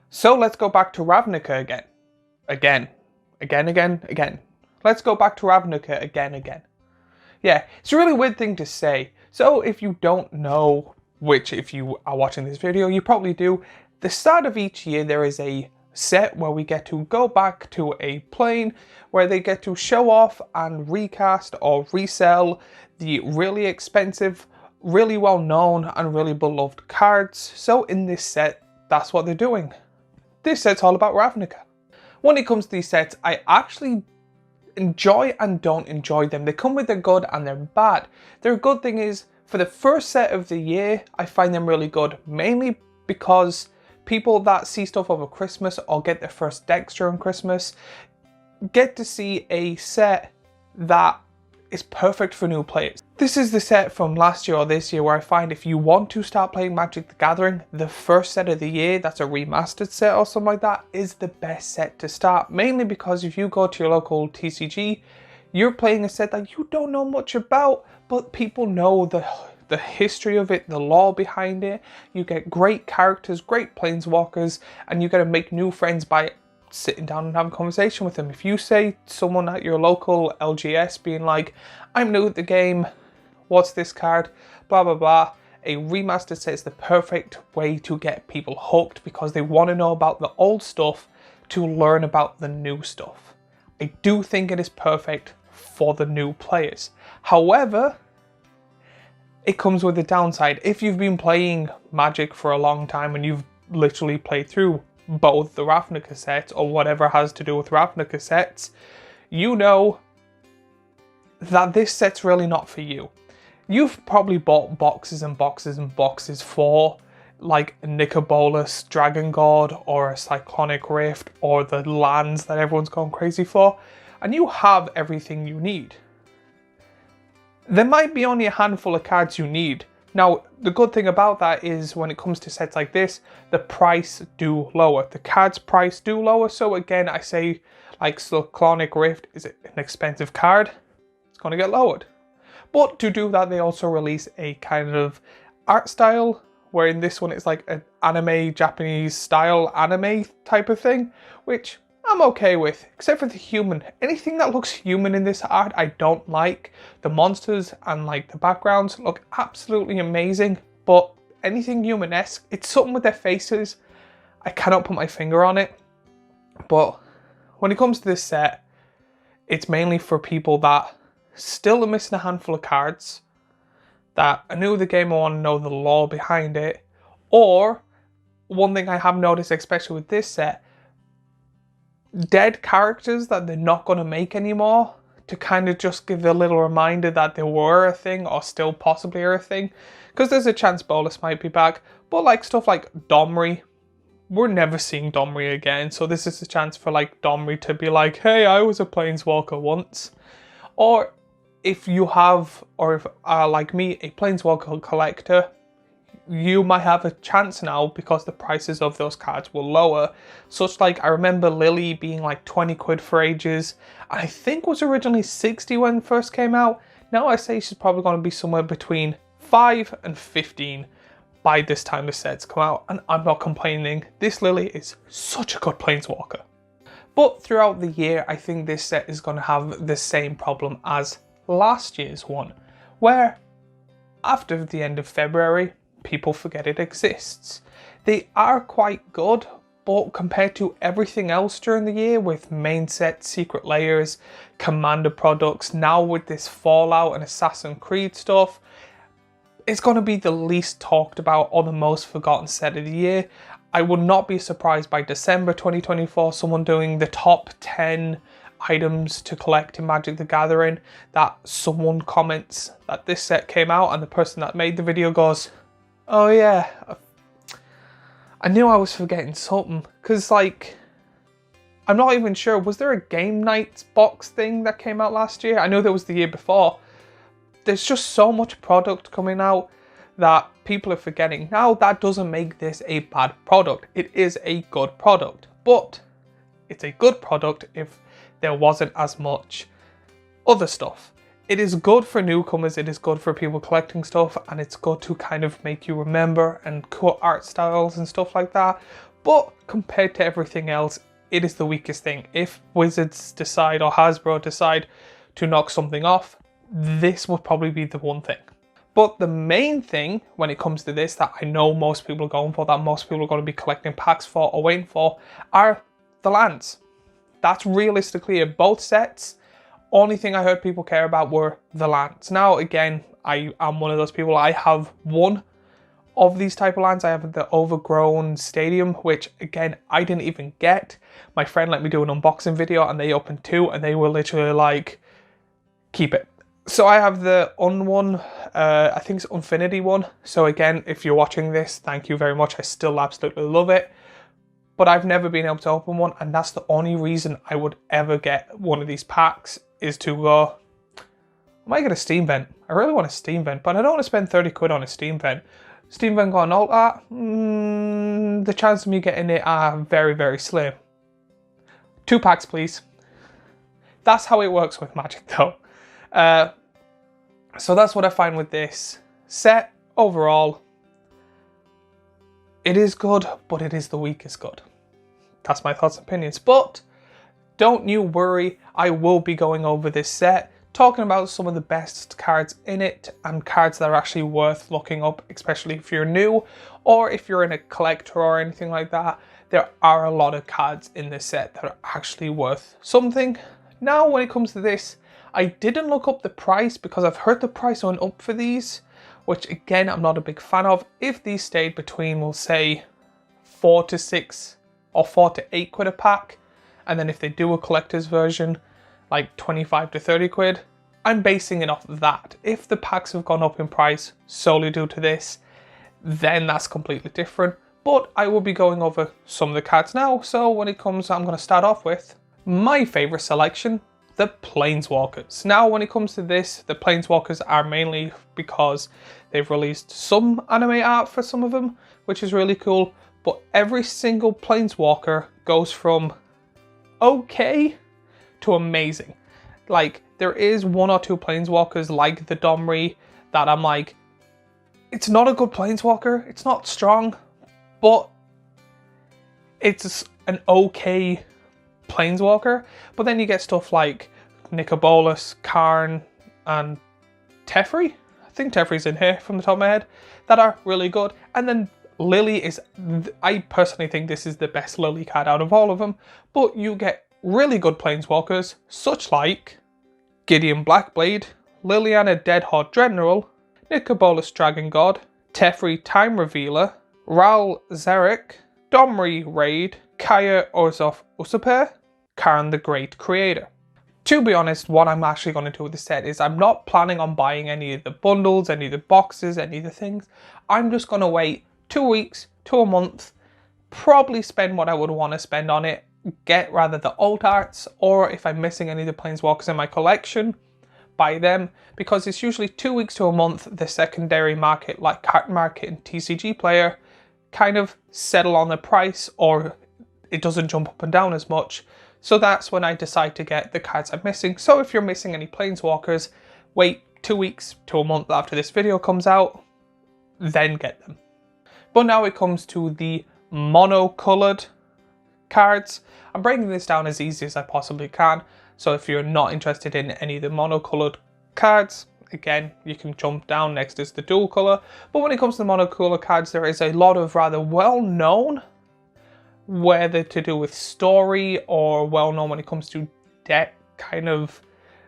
So let's go back to Ravnica again. Again. Let's go back to Ravnica again. Yeah, it's a really weird thing to say. So if you don't know, which if you are watching this video, you probably do, the start of each year there is a set where we get to go back to a plane where they get to show off and recast or resell the really expensive, really well known and really beloved cards. So in this set, that's what they're doing. This set's all about Ravnica. When it comes to these sets, I actually enjoy and don't enjoy them. They come with their good and their bad. Their good thing is, for the first set of the year, I find them really good, mainly because people that see stuff over Christmas or get their first decks during Christmas get to see a set that is perfect for new players. This is the set from last year or this year where I find if you want to start playing Magic the Gathering, the first set of the year, that's a remastered set or something like that, is the best set to start. Mainly because if you go to your local TCG, you're playing a set that you don't know much about, but people know the history of it, the lore behind it. You get great characters, great planeswalkers, and you get to make new friends by sitting down and having a conversation with them. If you say someone at your local LGS being like, I'm new at the game, what's this card, blah blah blah, a remastered set is the perfect way to get people hooked because they want to know about the old stuff to learn about the new stuff. I do think it is perfect for the new players. However, it comes with a downside. If you've been playing Magic for a long time and you've literally played through both the Ravnica sets or whatever has to do with Ravnica sets, you know that this set's really not for you. You've probably bought boxes and boxes and boxes for like a Nicobolus Dragon God or a Cyclonic Rift or the lands that everyone's gone crazy for, and you have everything you need. There might be only a handful of cards you need. Now, the good thing about that is when it comes to sets like this, the price do lower. The cards price do lower. So again, I say like Cyclonic Rift is an expensive card. It's going to get lowered. But to do that, they also release a kind of art style, where in this one it's like an anime, Japanese style anime type of thing, which I'm okay with, except for the human. Anything that looks human in this art, I don't like. The monsters and like the backgrounds look absolutely amazing, but anything human-esque, it's something with their faces. I cannot put my finger on it. But when it comes to this set, it's mainly for people that still are missing a handful of cards, that are new to the game and want to know the lore behind it, or one thing I have noticed, especially with this set, dead characters that they're not going to make anymore, to kind of just give a little reminder that they were a thing or still possibly are a thing, because there's a chance Bolas might be back. But like stuff like Domri, we're never seeing Domri again, so this is a chance for like Domri to be like, hey, I was a planeswalker once. Or if you have, or if like me, a planeswalker collector, you might have a chance now because the prices of those cards will lower. Such like, I remember Lily being like 20 quid for ages. I think was originally 60 when it first came out. Now I say she's probably going to be somewhere between 5 and 15 by this time the sets come out. And I'm not complaining. This Lily is such a good planeswalker. But throughout the year, I think this set is going to have the same problem as last year's one, where after the end of February, people forget it exists. They are quite good, but compared to everything else during the year with main set, secret layers, commander products, now with this Fallout and Assassin's Creed stuff, it's going to be the least talked about or the most forgotten set of the year. I would not be surprised by December 2024, someone doing the top 10 items to collect in Magic the Gathering, that someone comments that this set came out and the person that made the video goes, oh yeah, I knew I was forgetting something. Because like, I'm not even sure, was there a Game Night box thing that came out last year? I know there was the year before. There's just so much product coming out that people are forgetting. Now that doesn't make this a bad product. It is a good product, but it's a good product if there wasn't as much other stuff. It is good for newcomers, it is good for people collecting stuff, and it's good to kind of make you remember and cut art styles and stuff like that. but compared to everything else, it is the weakest thing. If Wizards decide or Hasbro decide to knock something off, this would probably be the one thing. But the main thing when it comes to this that I know most people are going for, that most people are going to be collecting packs for or waiting for, are the lands. That's realistically in both sets. Only thing I heard people care about were the lands. Now, again, I am one of those people. I have one of these type of lands. I have the Overgrown Stadium, which again, I didn't even get. My friend let me do an unboxing video and they opened two and they were literally like, keep it. So I have the unwon, I think it's Infinity one. So again, if you're watching this, thank you very much. I still absolutely love it. But I've never been able to open one, and that's the only reason I would ever get one of these packs, is to go, I might get a Steam Vent. I really want a Steam Vent, but I don't want to spend 30 quid on a Steam Vent. Steam Vent got an alt art, the chance of me getting it are very, very slim. 2 packs, please. That's how it works with Magic, though. So that's what I find with this set. Overall, it is good, but it is the weakest good. That's my thoughts and opinions. But don't you worry, I will be going over this set, talking about some of the best cards in it and cards that are actually worth looking up, especially if you're new or if you're in a collector or anything like that. There are a lot of cards in this set that are actually worth something. Now, when it comes to this, I didn't look up the price because I've heard the price went up for these, which again, I'm not a big fan of. If these stayed between, we'll say 4 to 6 or 4 to 8 quid a pack, and then if they do a collector's version, like 25 to 30 quid, I'm basing it off of that. If the packs have gone up in price solely due to this, then that's completely different. But I will be going over some of the cards now. So when it comes, I'm going to start off with my favorite selection, the Planeswalkers. Now, when it comes to this, the Planeswalkers are mainly because they've released some anime art for some of them, which is really cool. But every single Planeswalker goes from okay to amazing. Like, there is 1 or 2 Planeswalkers like the Domri that I'm like, it's not a good Planeswalker, it's not strong, but it's an okay Planeswalker. But then you get stuff like Nicobolus, Karn, and Teferi. I think Teferi's in here from the top of my head, that are really good. And then Lily is, I personally think this is the best Lily card out of all of them. But you get really good Planeswalkers, such like Gideon Blackblade, Liliana Deadhawk General, Nicobolus Dragon God, Teferi Time Revealer, Ral Zarek, Domri Raid, Kaya Orzhov Usurper, Karn the Great Creator. To be honest, what I'm actually going to do with this set is I'm not planning on buying any of the bundles, any of the boxes, any of the things. I'm just going to wait 2 weeks to a month, probably spend what I would want to spend on it, get rather the alt arts, or if I'm missing any of the Planeswalkers in my collection, buy them, because it's usually 2 weeks to a month the secondary market like Card Market and TCG Player kind of settle on the price, or it doesn't jump up and down as much. So that's when I decide to get the cards I'm missing. So if you're missing any Planeswalkers, wait 2 weeks to a month after this video comes out, then get them. But now it comes to the monocolored cards. I'm breaking this down as easy as I possibly can. So if you're not interested in any of the monocolored cards, again, you can jump down. Next is the dual color. But when it comes to the monocolored cards, there is a lot of rather well-known, whether to do with story or well-known when it comes to deck kind of,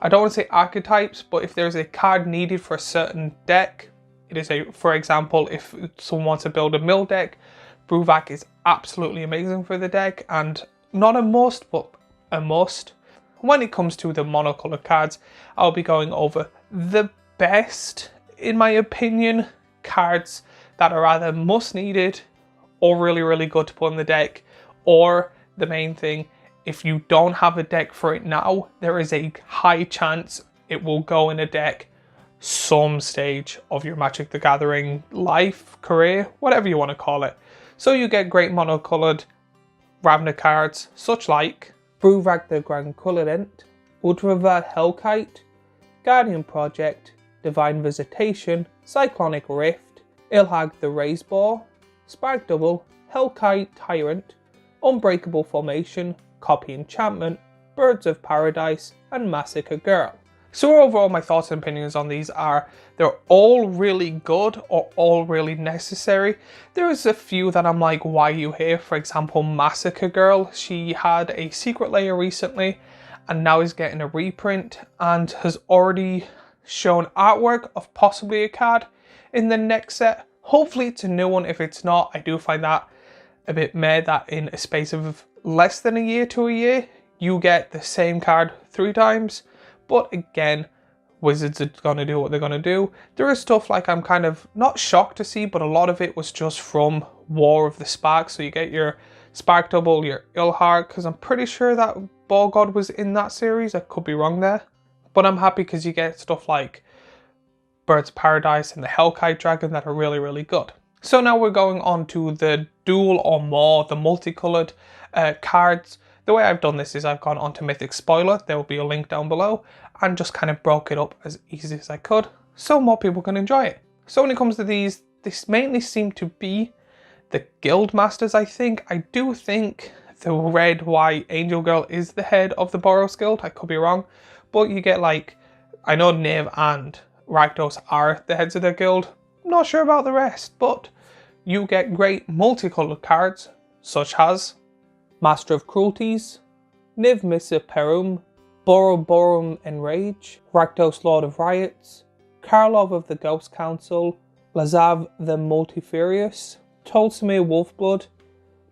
I don't want to say archetypes, but if there's a card needed for a certain deck, it is a, for example, if someone wants to build a mill deck, Bruvac is absolutely amazing for the deck, and not a must, but a must. When it comes to the monocolored cards, I'll be going over the best, in my opinion, cards that are either must needed or really, really good to put in the deck, or the main thing, if you don't have a deck for it now, there is a high chance it will go in a deck some stage of your Magic the Gathering life, career, whatever you want to call it. So you get great monocolored Ravnica cards, such like Bruvac the Grand Colorant, Ultravar Hellkite, Guardian Project, Divine Visitation, Cyclonic Rift, Ilhag the Raiseboar, Spark Double, Hellkite Tyrant, Unbreakable Formation, Copy Enchantment, Birds of Paradise, and Massacre Girl. So overall, my thoughts and opinions on these are they're all really good or all really necessary. There's a few that I'm like, why are you here? For example, Massacre Girl. She had a secret layer recently and now is getting a reprint and has already shown artwork of possibly a card in the next set. Hopefully it's a new one. If it's not, I do find that a bit meh that in a space of less than a year to a year, you get the same card 3 times. But again, Wizards are going to do what they're going to do. There is stuff like I'm kind of not shocked to see, but a lot of it was just from War of the Spark. So you get your Spark Double, your Ilhark, because I'm pretty sure that Ball God was in that series. I could be wrong there. But I'm happy because you get stuff like Birds of Paradise and the Hellkite Dragon that are really, really good. So now we're going on to the dual or more, the multicolored cards. The way I've done this is I've gone onto Mythic Spoiler, there will be a link down below, and just kind of broke it up as easy as I could so more people can enjoy it. So when it comes to these mainly seem to be the Guild Masters, I think. I do think the red, white Angel Girl is the head of the Boros Guild, I could be wrong, but you get like, I know Niv and Rakdos are the heads of their guild, not sure about the rest, but you get great multicolored cards such as Master of Cruelties, Niv Missa Perum, Boroborum Enrage, Rakdos Lord of Riots, Karlov of the Ghost Council, Lazav the Multifurious, Tolsimir Wolfblood,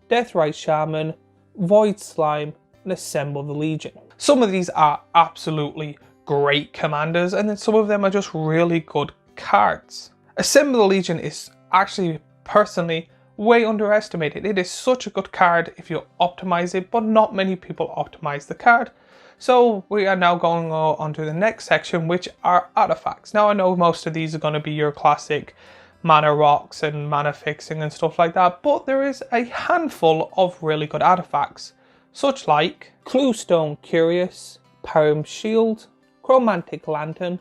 Deathrite Shaman, Void Slime, and Assemble the Legion. Some of these are absolutely great commanders, and then some of them are just really good cards. Assemble the Legion is actually, personally, way underestimated. It is such a good card if you optimize it, but not many people optimize the card. So we are now going on to the next section, which are artifacts. Now I know most of these are going to be your classic mana rocks and mana fixing and stuff like that, but there is a handful of really good artifacts, such like Cluestone Curious, Parum Shield, Chromantic Lantern,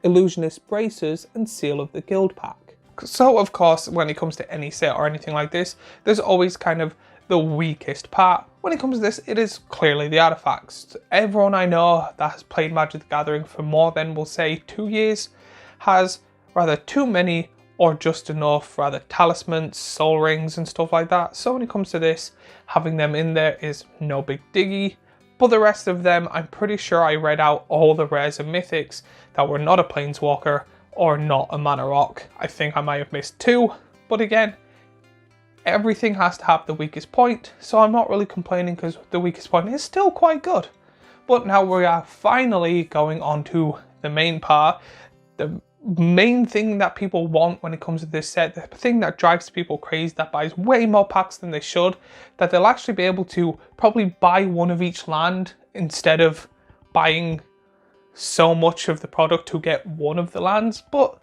Illusionist Bracers, and Seal of the Guild Pack. So of course, when it comes to any set or anything like this, there's always kind of the weakest part. When it comes to this, it is clearly the artifacts. Everyone I know that has played Magic the Gathering for more than, we'll say, 2 years has rather too many or just enough, rather talismans, soul rings and stuff like that. So when it comes to this, having them in there is no big diggy. But the rest of them, I'm pretty sure I read out all the rares and mythics that were not a planeswalker or not a mana rock. I think I might have missed 2, but again, everything has to have the weakest point, so I'm not really complaining because the weakest point is still quite good. But now we are finally going on to the main part, the main thing that people want when it comes to this set, the thing that drives people crazy, that buys way more packs than they should, that they'll actually be able to probably buy one of each land instead of buying so much of the product to get one of the lands, but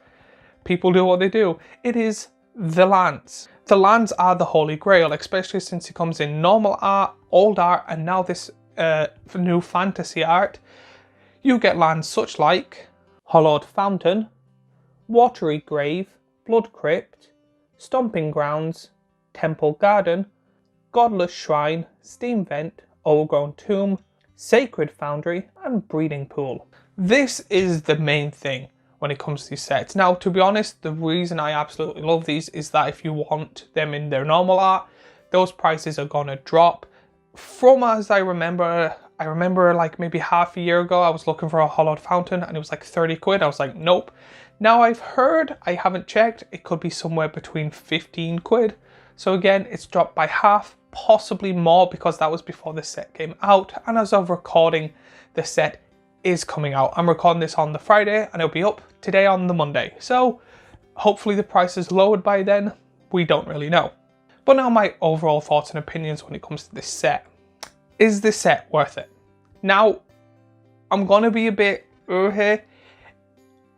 people do what they do. It is the lands. The lands are the holy grail, especially since it comes in normal art, old art, and now this new fantasy art. You get lands such like Hollowed Fountain, Watery Grave, Blood Crypt, Stomping Grounds, Temple Garden, Godless Shrine, Steam Vent, Overgrown Tomb, Sacred Foundry, and Breeding Pool. This is the main thing when it comes to these sets. Now, to be honest, the reason I absolutely love these is that if you want them in their normal art, those prices are gonna drop. From as I remember like maybe half a year ago, I was looking for a Hollowed Fountain and it was like 30 quid. I was like, nope. Now I've heard, I haven't checked, it could be somewhere between 15 quid. So again, it's dropped by half, possibly more, because that was before the set came out. And as of recording, the set is coming out. I'm recording this on the Friday and it'll be up today on the Monday. So hopefully the price is lowered by then. We don't really know. But now my overall thoughts and opinions when it comes to this set. Is this set worth it? Now, I'm going to be a bit here.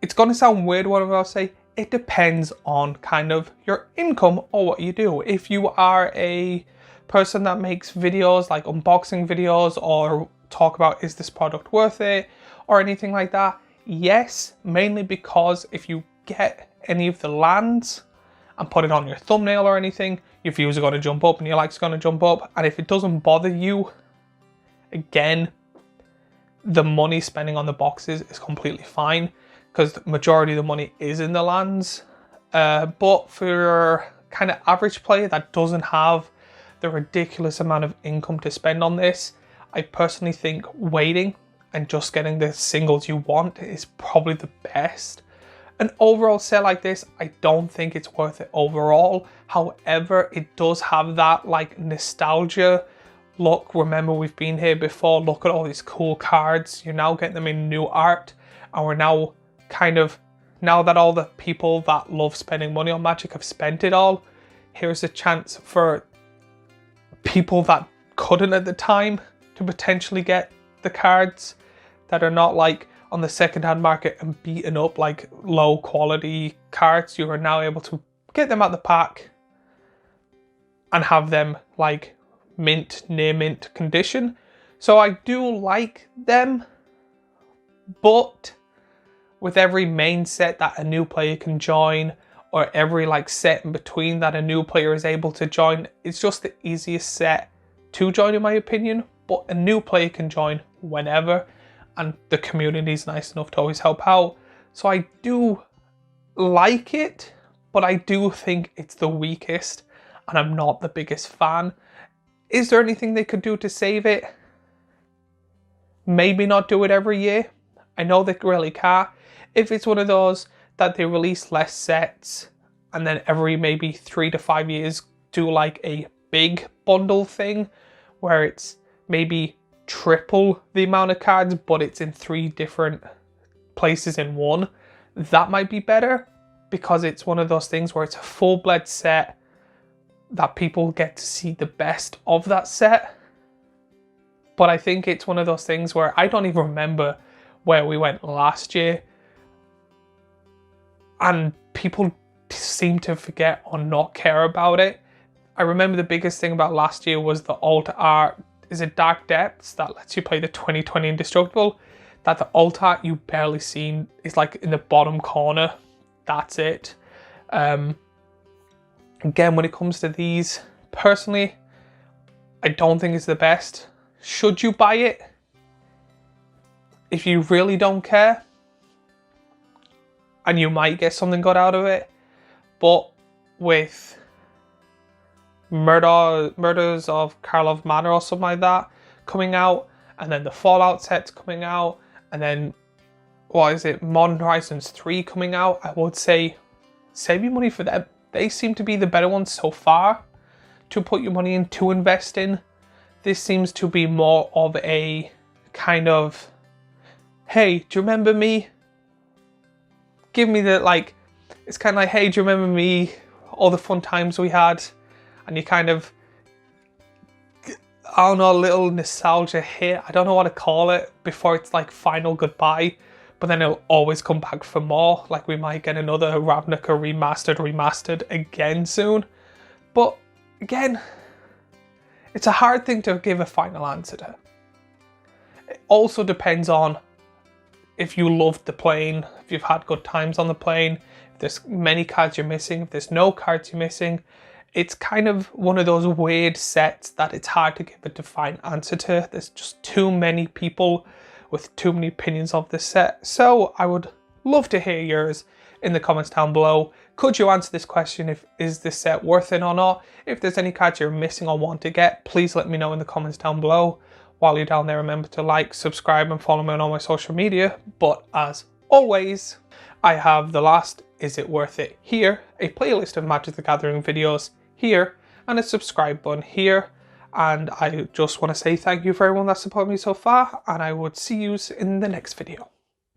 It's going to sound weird what I'm about to say. It depends on kind of your income or what you do. If you are a person that makes videos like unboxing videos or talk about is this product worth it or anything like that, yes, mainly because if you get any of the lands and put it on your thumbnail or anything, your views are going to jump up and your likes are going to jump up. And if it doesn't bother you, again, the money spending on the boxes is completely fine because the majority of the money is in the lands. But for your kind of average player that doesn't have the ridiculous amount of income to spend on this, I personally think waiting and just getting the singles you want is probably the best. An overall set like this, I don't think it's worth it overall. However, it does have that like nostalgia look. Remember, we've been here before. Look at all these cool cards. You're now getting them in new art, and we're now kind of, now that all the people that love spending money on Magic have spent it all, here's a chance for people that couldn't at the time to potentially get the cards that are not like on the secondhand market and beaten up like low quality cards. You are now able to get them out the pack and have them like mint, near mint condition. So I do like them, but with every main set that a new player can join, or every like set in between that a new player is able to join, it's just the easiest set to join in my opinion. But a new player can join whenever, and the community is nice enough to always help out. So I do like it, but I do think it's the weakest and I'm not the biggest fan. Is there anything they could do to save it? Maybe not do it every year. I know they really can't. If it's one of those that they release less sets and then every maybe 3 to 5 years do like a big bundle thing where it's maybe triple the amount of cards but it's in 3 different places in one, that might be better, because it's one of those things where it's a full-blood set that people get to see the best of that set. But I think it's one of those things where I don't even remember where we went last year, and people seem to forget or not care about it. I remember the biggest thing about last year was the alt art. Is it Dark Depths that lets you play the 2020 Indestructible? That the alt art you barely seen is like in the bottom corner. That's it. Again, when it comes to these, personally, I don't think it's the best. Should you buy it? If you really don't care, and you might get something good out of it, but with Murders of Karlov Manor or something like that coming out, and then the Fallout sets coming out, and then what is it, Modern Horizons 3 coming out, I would say save your money for them. They seem to be the better ones so far to put your money in, to invest in. This seems to be more of a kind of, hey, do you remember me? Give me the, like, it's kind of like, hey, do you remember me? All the fun times we had. And you kind of, I don't know, a little nostalgia hit. I don't know what to call it before it's like final goodbye. But then it'll always come back for more. Like we might get another Ravnica Remastered again soon. But again, it's a hard thing to give a final answer to. It also depends on if you loved the plane, if you've had good times on the plane, if there's many cards you're missing, if there's no cards you're missing. It's kind of one of those weird sets that it's hard to give a defined answer to. There's just too many people with too many opinions of this set. So I would love to hear yours in the comments down below. Could you answer this question, is this set worth it or not? If there's any cards you're missing or want to get, please let me know in the comments down below. While you're down there, remember to like, subscribe and follow me on all my social media. But as always, I have the last Is It Worth It here, a playlist of Magic the Gathering videos here, and a subscribe button here. And I just want to say thank you for everyone that's supported me so far, and I would see you in the next video.